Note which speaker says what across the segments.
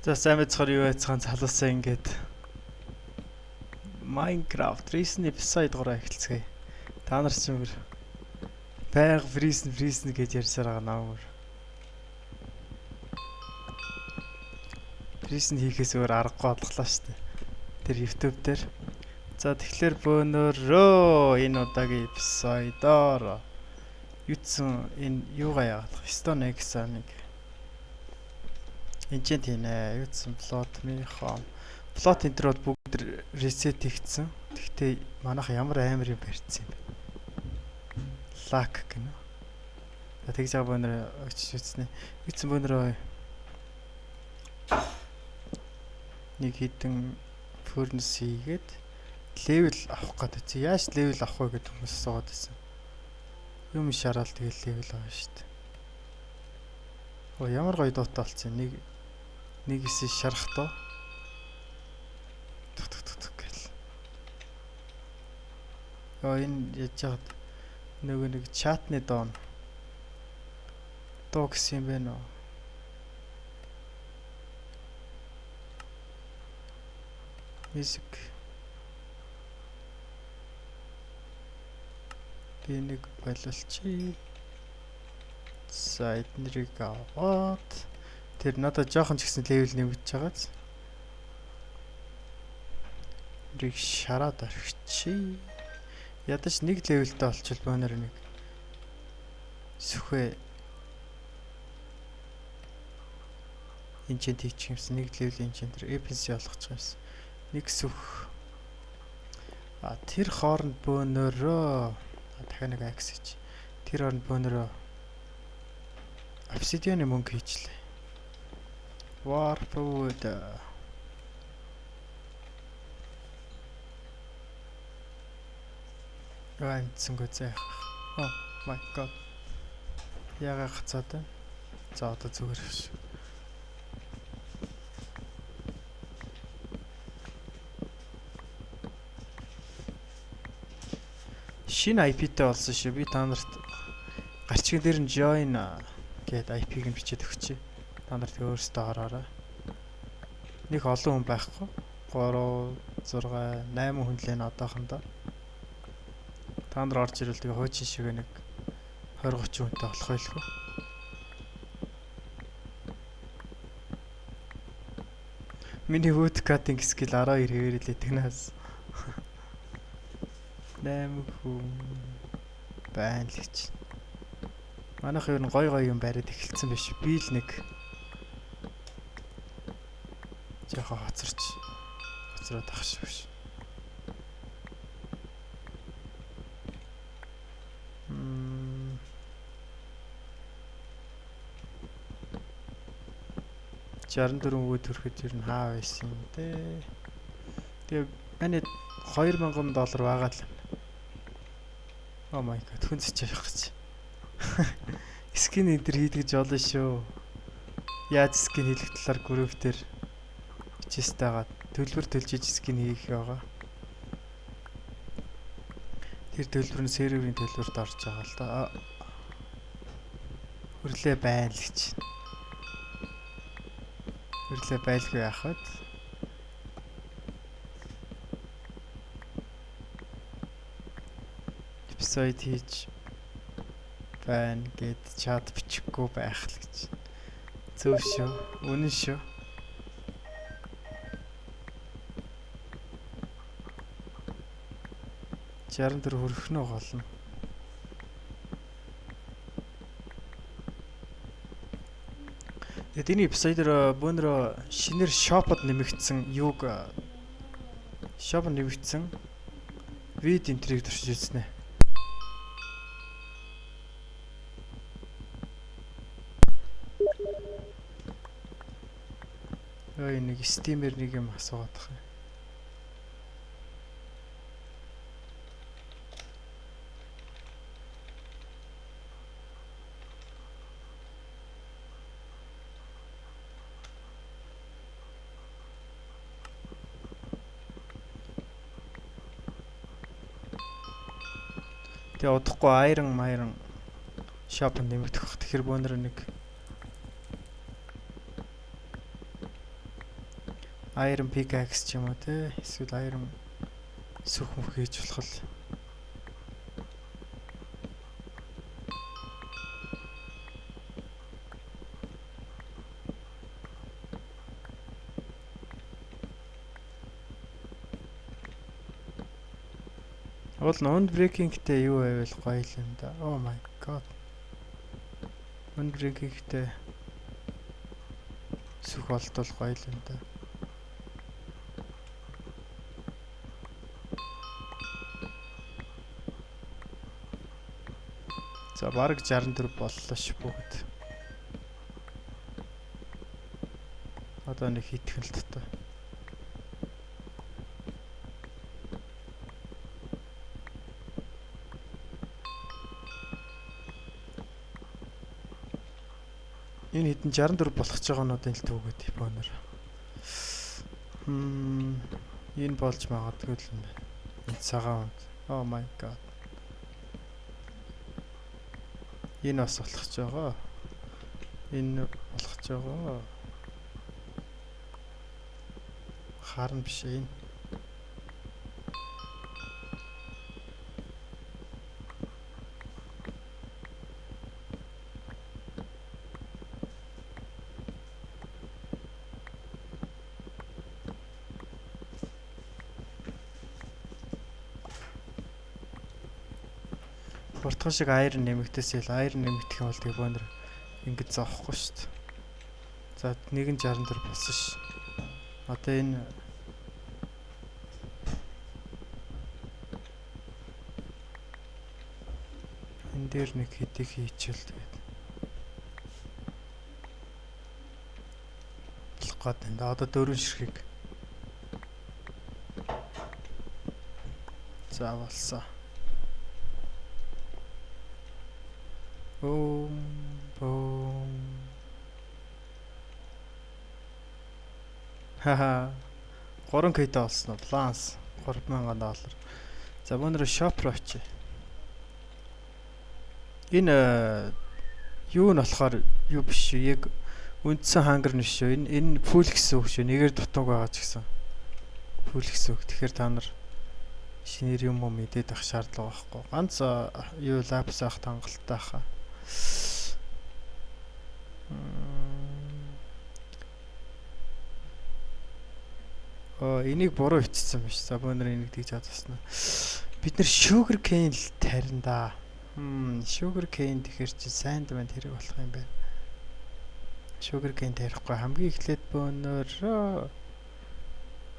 Speaker 1: За сайн байцгаар юу байцгаан залуусаа ингээд Minecraft Recent episode 3 эхэлцгээе. Та нар ч юм байг freeze гэж ярьсаар байгаа наа. Freeze хийхээс өөр аргагүй бодлоо шүү дээ. Тэр YouTube дээр. За тэгэхээр бөөнөрөө энэ удаагийн episode-оор юутсан энэ юугаа яагаад Stone Axe-ыг Энчэнт хийнэ. Юутсан плот минийхоо плот энтрод бүгд reset хийгдсэн. Гэхдээ манайха ямар амар юм барьцсан юм бэ? Лак гэнэ. За тэгж байгаа бөөнөр очиж үзснэ. Юутсан бөөнөрөө нэг хитэн furnace хийгээд level авах гэдэг. Яаж level авах вэ гэдэг хүмүүс асуугаад байсан. Юм шараал тэгэл level авах шүү дээ. Оо ямар гоё дуутай болсон. Нэг хэсэг шарахтаа гэл. Энэ яж хаад нэг чатны доо гэсэн юм байна уу? Music. Тэнийг бололчи. За эднэрийг аваад тэр надад жоохон ч гэсэн левел нэмэгдэж байгааз. Риг шараад орчихъя. Ядаж нэг левелтэй болчихвол бөөнөр нэг сүхэ энчэнт хийчих юмсан нэг левел энчэнт тэр эпенси олгочих юмсан. Нэг сүх. Тэр хооронд бөөнөрөө дахиад нэг акс хийж. Тэр хооронд бөөнөрөө obsidian мөнгө хийчлээ. Warp wood. Ганцхан гүзээ. Oh my god. Яга гацаад байна. За одоо зүгээр шүү. Шинэ IP-тэй болсон шүү. Би та нарт гарчгийн дээр нь join гээд IP-г нь бичээд өгчээ. Та нар тэг өөрсдөө ороорой. Нэг олон хүн байхгүй. 3 6 8 хүн л энэ одоохондоо. Та нар орж ирвэл тэгээ хуучин шиг нэг 20 30 хүнтэй болох байлгүй. Миний wood cutting skill 12 хэвээрээ л тэгнээс. 8 хүн байна л гэж. Манайх ер нь гой юм бариад эхэлсэн биш. Би л нэг жоохон хоцроод ах шиг биш. $64 төгрөгөд ер нь хаа байсан юм дээ. Тэгээ манай $2000 байгаа л. Oh my god, хүнсэж явах гэж. Скин эдэр хийдгэж болно шүү. Яаж скин хийх талаар групп дээр бичээстэйгаа төлбөр төлж скин хийх байгаа. Тэр төлбөр нь серверийн төлбөрт орж байгаа л да. Хүрлээ байна л гэж. Хүрлээ байлгүй яхад. Episode хийж байна гэд чат бичихгүй байх л гэж. Зөв шүү. Үнэн шүү. $64 хөрөхнөө голно. Тэгээд энэ эпизодоор бөөнөрөө шинээр шопод нэмэгдсэн юуг шопод нэмэгдсэн вид энтриг туршиж үзнэ. Нэг стимер нэг юм асуугаад байгаа. Тэгээ удахгүй айран шоп нэмэгдэх бах. Тэгэхээр бөөнөр нэг Iron pickaxe ч юм уу те. Эсвэл iron сүх мөх хийж болох л. Уул Unbreaking-тэй юу байвал гоё л юм да. Oh my god. Unbreaking-тэй сүх олдвол гоё л юм да. За бараг 64 боллоо ш бүгд. Одоо нэг хийтгэн л тоо. Энэ хэдэн 64 болгож байгаануудын л төвгөд бонор. Энэ болж магадгүй л юм байна. Энэ цагаан. Oh my god. Энэ бас болгож байгаа. Энэ болгож байгаа. Харна биш энэ. Буртхан шиг iron нэмэгдэсэл iron нэмэгдэх юм бол тэгээ бөөнөр ингэж зоохгүй шүү дээ. За 164 болсон ш. Одоо энэ дээр нэг хэдийг хийчихвэл тэгээд болох гээд байна. Одоо 4 ширхэг. За болсон. Boom. Хаха. 3k олсон уу? Баланс 3000 доллар. За өнөөдөр shop руу очие. Энэ юу нь болохоор юу биш шүү. Яг үндсэн хангар нь шүү. Энэ full гэсэн үг шүү. Нэгээр дутууг байгаа ч гэсэн. Full гэсэн үг. Тэгэхээр та нар шинээр юм уу мэдээд авах шаардлага байхгүй. Ганц юу лапс авах хангалттай хаа. Энийг буруу ичсэн биш. За өнөр энийг тэгж хадсан. Бид нэр sugar cane л тарина да. Sugar cane тэгэхээр чи сайн дэмэнд хэрэг болох юм байна. Sugar cane тарихгүй хамгийн эхлээд бөөнөр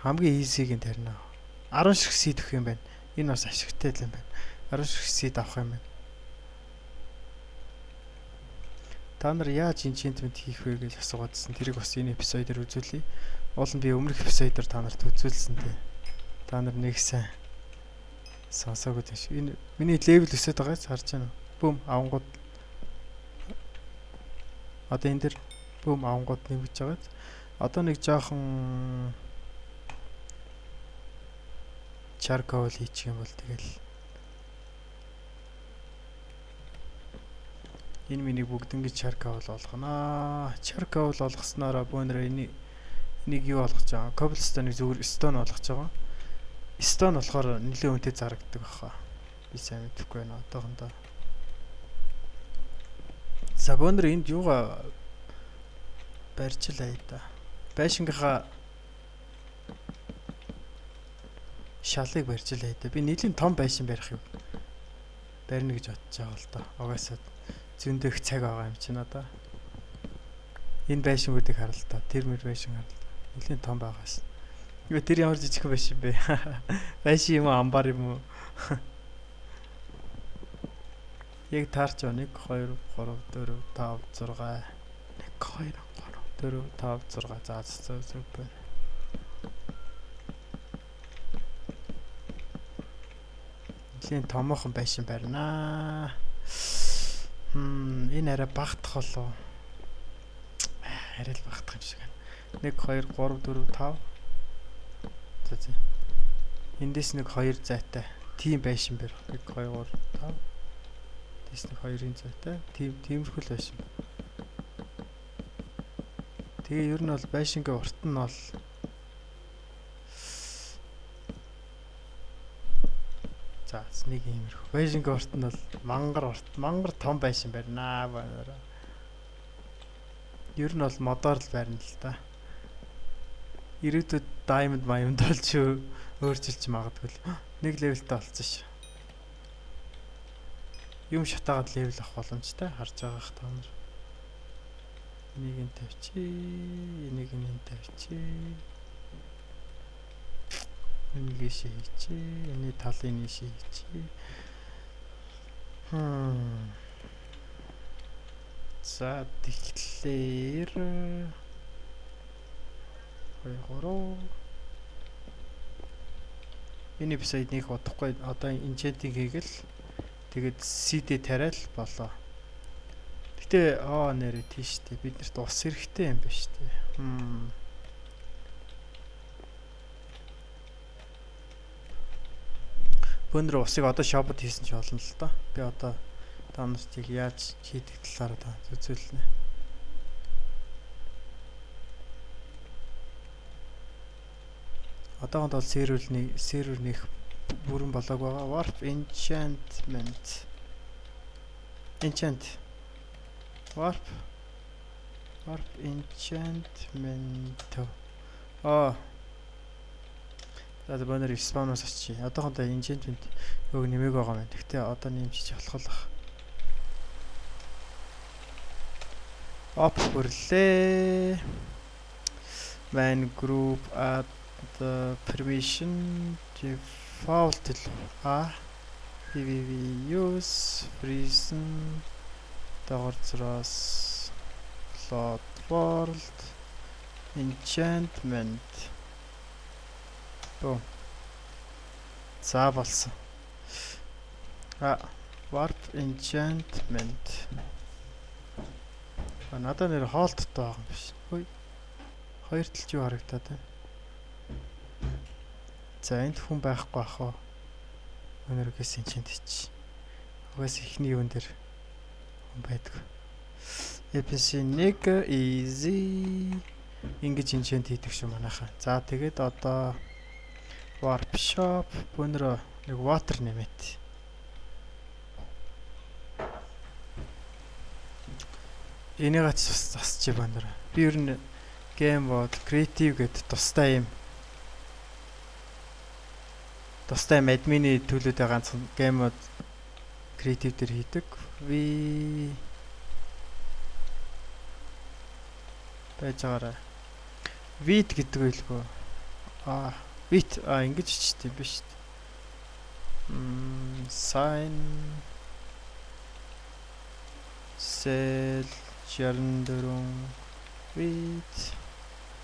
Speaker 1: хамгийн easy-г нь тарина. 10 ширхэг seed өгөх юм байна. Энэ бас ашигтай л юм байна. 10 ширхэг seed авах юм байна. Та нар яаж enchantment хийх вэ гэж асуугаадсэн. Тэрийг бас энэ эпизодоор үзүүлье. Уул нь би өмнөх эпизодоор та нарт үзүүлсэн дээ. Та нар нэг сайн сонсоогүй тийм шүү. Энэ миний левел өсөд байгааз харж байна уу? Бүүм авангууд. Одоо энэ дэр бүүм авангууд нэмж байгааз. Одоо нэг жоохон charcoal хийчих юм бол тэгэл энэ миний бүгднийг charcoal болгоно. Charcoal болгосноор бөөнөр энийг юу болгож байгаа? Cobblestone-ыг зүгээр stone болгож байгаа. Stone болохоор нэлээд үнэтэй зарагддаг баха. Би сайн мэдэхгүй байна одоохондоо. За бөөнөр энд юугаа барьчлаа да. Байшингийнхаа шалыг барьчлаа да. Би нэлийн том байшин барих юм. Барина гэж бодож байгаа л да. Угаасаа зөндөх цаг байгаа юм чинь одоо. Энэ байшингуудыг харал та. Тэр мөр байшин харал. Нэлийн том байгаас. Юу тэр ямар жижиг байшин бэ? Байшин юм уу, амбар юм уу? Яг таарч байгаа 1 2 3 4 5 6 1 2 3 4 5 6 за зөв байна. Нэлийн томоохон байшин барина. Энэ арай багтах болов. Арай л багтах юм шиг байна. 1 2 3 4 5. За. Эндээс нэг 2 зайтай. Тим байшин барих. 1 2 3 5. Дэс нэг 2-ын зайтай. Тиймэрхүү л байшин. Тэгээ ер нь бол байшингийн урт нь бол За нэг иймэрхүү. Байшинг орт нь бол мангар том байшин барина. Ер нь бол модоор л барина л да. Ирээдүйд diamond болж өөрчилж магадгүй л. Нэг левелтэй болцсон ш. Юм шатаагаад левел авах боломжтой харж байгаа х та нар. Энийг нь тавьчих. Энийг нь тавьчих. Энийг шийдчихээ. Энийг талын шийдчихээ. За тэгэхээр 2 3 энэ эпизодыг удахгүй одоо энчантинг хийгээл тэгээд CD тариал болоо. Гэтэ нэрээ тийштэй биднэрт ус хэрэгтэй юм байна штэ. Бөөнөр усыг одоо шопод хийсэн ч болно л доо. Би одоо та нарыг яаж хийдэг талаар та үзүүлнэ. Одоогонд бол сервер нэх бүрэн болоог байгаа. Warp enchantment. Warp enchantment. За бөөнөр spawn-оос очие. Одоохондоо enchantment өг нэмэг байгаа юм. Гэхдээ одоо нэмчих болох л. Бүрлээ. Man group at the permission default PVV use freezing дагуулзраас plot world enchantment. За болсон. Warp enchantment. Надад нэр хоолттой байгаа юм биш. Хөөе. Хоёр талч юу харагдаад байна. За энд хүн байхгүй ах уу. Өнөргөөс энчэнд чи. Угаас ихний юун дээр хүн байдаг. EPC 1 easy ингэж энчэнд хийдэг шүү манайхаа. За тэгээд одоо warp shop бөөнрөө нэг water нэмэт. Энийг засчих бөөнрөө. Би ер нь game mode creative гэдэг тустай юм админы төлөөдөө ганцхан game mode creative дээр хийдэг. Байж байгаарай. Vid гэдэг байлгүй. Vid ингэж ичтэй биш. Sign sell Jarndөрөн Vid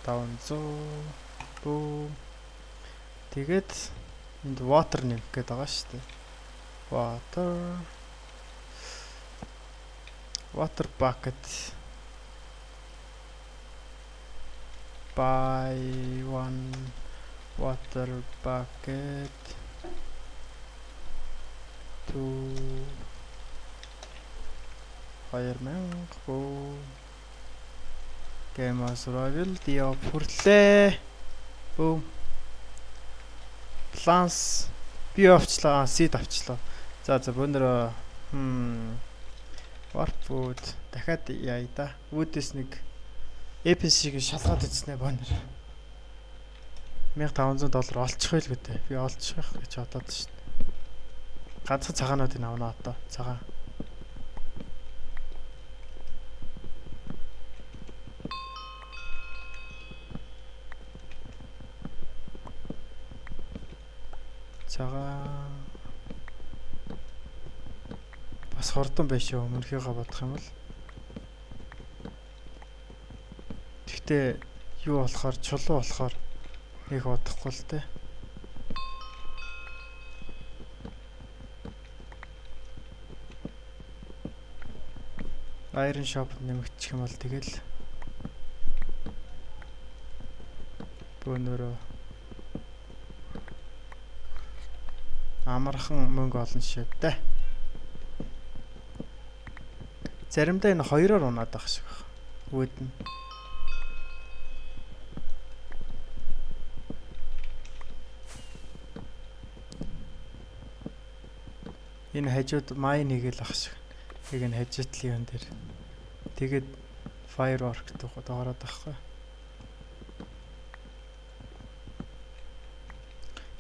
Speaker 1: 500 бүү. Тэгээд энд water нэмэх гээд байгаа шүү дээ. Water bucket. Buy one water bucket to 2000 бүү. Game survival диап хүрлээ. Бүү. Plants би авчлаа, seed авчлаа. За бөөнөр warp wood дахиад яа да. Wood-с нэг EPC-г шалгаад үзснэ бөөнөр. $1500 олчих байлгүй дээ. Би олчих гэж бодоод шин. Ганцхан цагаануудыг авнаа одоо. Цагаан. Бас хурдан байш шүү өмнөхийгөө бодох юм бол. Гэхдээ юу болохоор чулуу болохоор нэг бодохгүй л дээ. Iron shop нэмэгдчих юм бол тэгэл бөөнөрөө амархан мөнгө олно шээ дээ. Заримдаа энэ хоёроор унаад байх шиг байна. Үүднэ. Энэ хажууд майн хийгээл ах шиг. Яг энэ хажуутлын юм дээр. Тэгээд firework доороод байхгүй.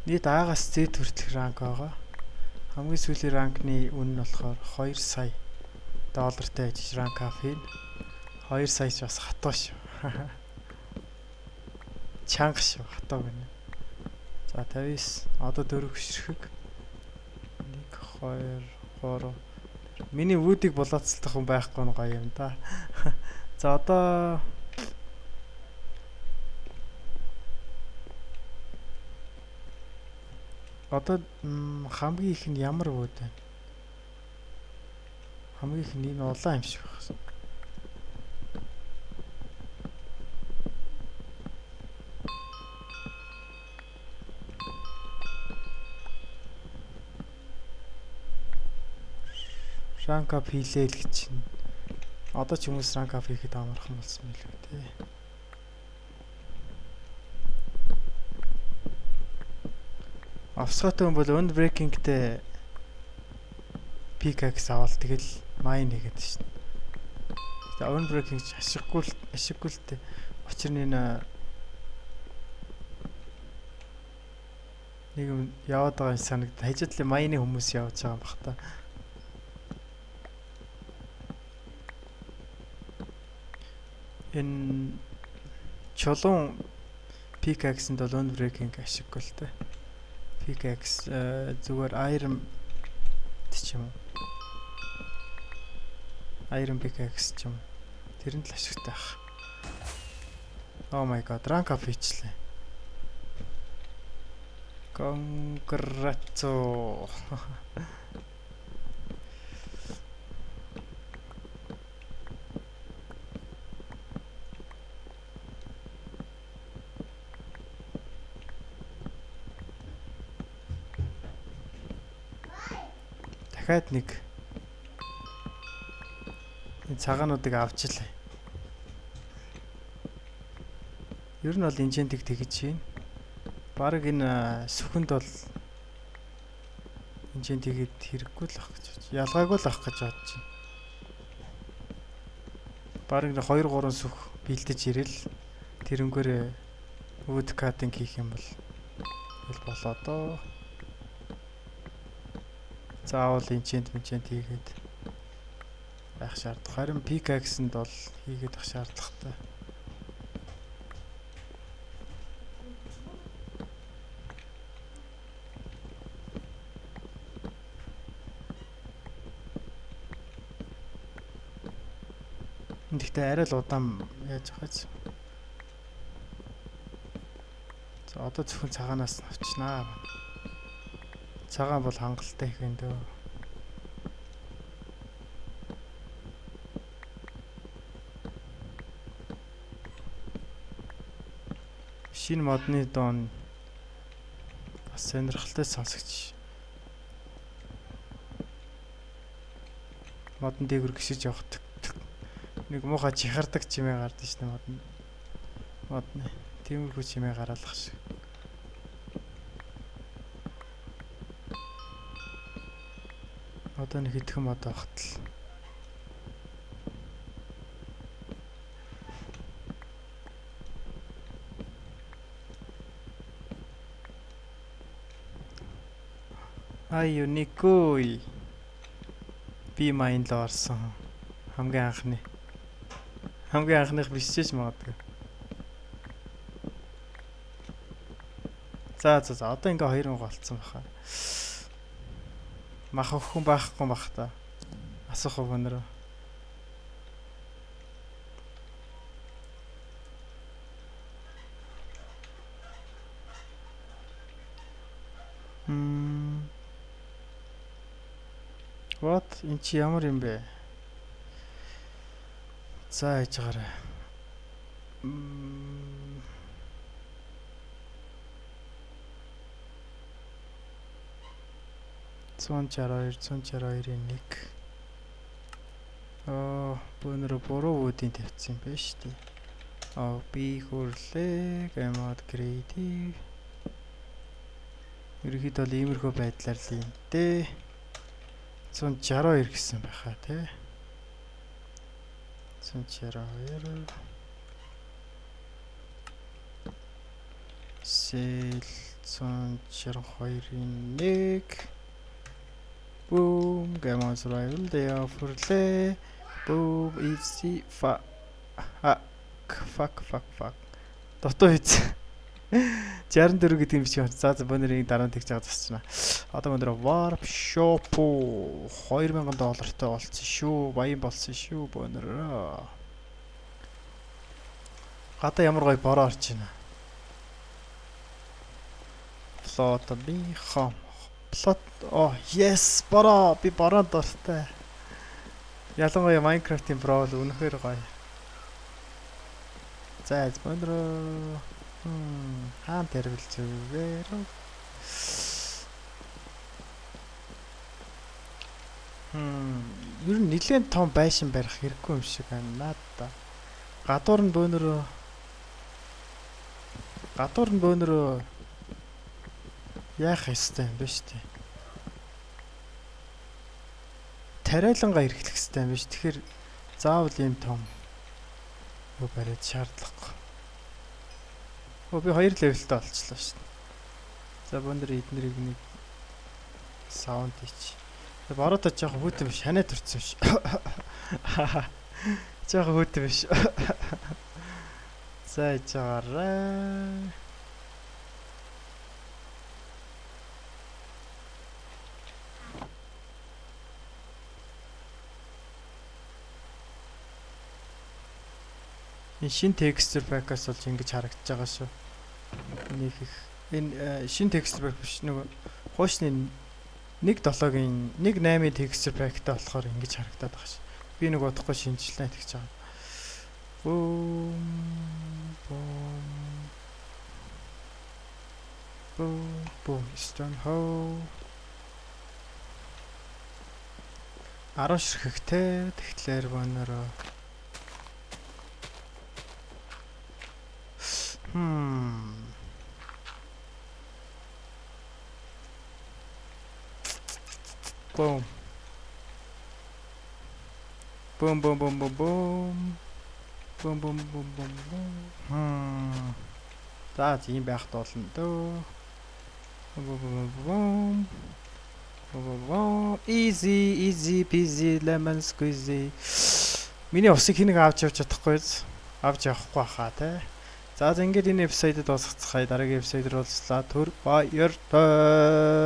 Speaker 1: Нийт аагаас Z хүртэлх ранк байгаа. Хамгийн сүүлийн ранкны үн нь болохоор 2 сая доллартай ажиж ранк афин. 2 сая ч бас хатуу шүү. Чанга шүү, хатуу гэнэ. За 59. Одоо 4 хөшрөхөг. 1 2 3. Миний вүүдийг болооцолдох хүн байхгүй нь гоё юм да. За одоо хамгийн их нь ямар вүүд вэ? Хамгийн их нь энэ улаан юм шиг байна. Ранк ап хийлээ л гэж чинь. Одоо ч хүмүүс ранк ап хийхэд амархан болсон юм л үү те. Авсгаатай хүн бол Wind Breaking-тэй pickaxe авал тэгэл mine хийгээд шин. Тэгээ Wind Breaking ч ашиггүй л те. Учир нь нэг юм яваад байгаа юм санагдав. Хажуудлын mine-ийн хүмүүс явж байгаа юм бах та. Энэ чулуун pickaxe-нд бол Wind Breaking ашиггүй л те. Pickaxe зүгээр iron ч юм уу. Iron pickaxe ч юм. Тэрэнд л ашигтай байх. Oh my god, rank up хийчлээ. Congrats. Дахиад нэг энэ цагаануудыг авчлаа. Ер нь бол инжентиг тэгж чинь. Бараг энэ сүхэнд бол инжентигэд хэрэггүй л ах гэж бодож. Ялгаагүй л ах гэж бодож байна. Бараг 2-3 сүх бэлдэж ирэл тэрнгээрээ wood cutting хийх юм бол болоо доо. Заавал инчент хийгээд байх шаардлага. Харин pickaxe-нд бол хийгээд байх шаардлагатай. Гэхдээ арай л удаан яаж байгаа ч. За одоо зөвхөн цагаанаас авчнаа. Цагаан бол хангалттай их юм дөө. Шинэ модны доон бас сонирхолтой сонсогч. Модон дээгүр гიშиж явахдаг. Нэг муухай чихардаг чимээ гардаг шнэ модны. Тиймэрхүү чимээ гараалах шиг. Одоо нэг хэдхэн мод авахтал. Юникой. Би майн л орсон. Хамгийн анхных биш ч магадгүй. За одоо ингээ 2 голцсон баха. Мах өхөн байхгүй бах та. Асуух өгнөрөө. What? Энд чи ямар юм бэ? За яж гараа. 162-162-ийн 1. Бөөнөрө буруу үүдийн тавьсан юм байна шүү дээ. Би хүрлээ. Gamod creative. Ерөнхийдөө бол иймэрхүү байдлаар л юм дээ. 162 гэсэн байхаа тий. 162 сэл 162-ын 1 boom game on survival day offerлээ boom easy fuck дотоо хийц 64 гэдэг юм шиг байна. За бонерийн дараа нь тэгж байгаа засчихна. Одоо өндөр warp shop $2000 болсон шүү. Баян болсон шүү бонер. Гадаа ямар гоё бороо орж байна. Плот би хам. Плот yes бороо би бороонд дуртай. Ялангуяа Minecraft-ийн про бол үнэхээр гоё. За бонер хаан тэрвэл зүгээр. Ер нь нэлээд том байшин барих хэрэггүй юм шиг байна надаа. Гадуур нь бөөнөрөө яах ёстой юм бэ штэ. Тариалангаа эрхлэх ёстой юм биш. Тэгэхээр заавал ийм том юу бариад шаардлагагүй. Би 2 левелтэй болчихлоо шүү дээ. За бөөнөр эднэрийг нэг саунд хийч. Бороод жоохон хүүтэн биш, ханаа төрцөн биш. Жоохон хүүтэн биш. За ичаарай. Энэ шин texture pack-аас болж ингэж харагдаж байгаа шүү. Энэ шин texture pack биш нөгөө хуучны 1.7-гийн 1.8-ийн texture pack-тай болохоор ингэж харагдаад байгаа шүү. Би нэг удахгүй шинжилнэ гэж байгаа. Boom stronghold 10 ширхэгтэй тэгэхээр бонороо Boom. Boom boom boom boom boom. Boom boom boom boom boom. За тийм байх болно дөө. Boom boom boom. Boom. Easy peasy lemon squeezy. Миний усыг хинэг авч явж чадахгүй. Авч явахгүй хаа те. За ингээд энэ эпизодод дуусгацгаая. Дараагийн эпизодоор уулзлаа. Түр баяртай.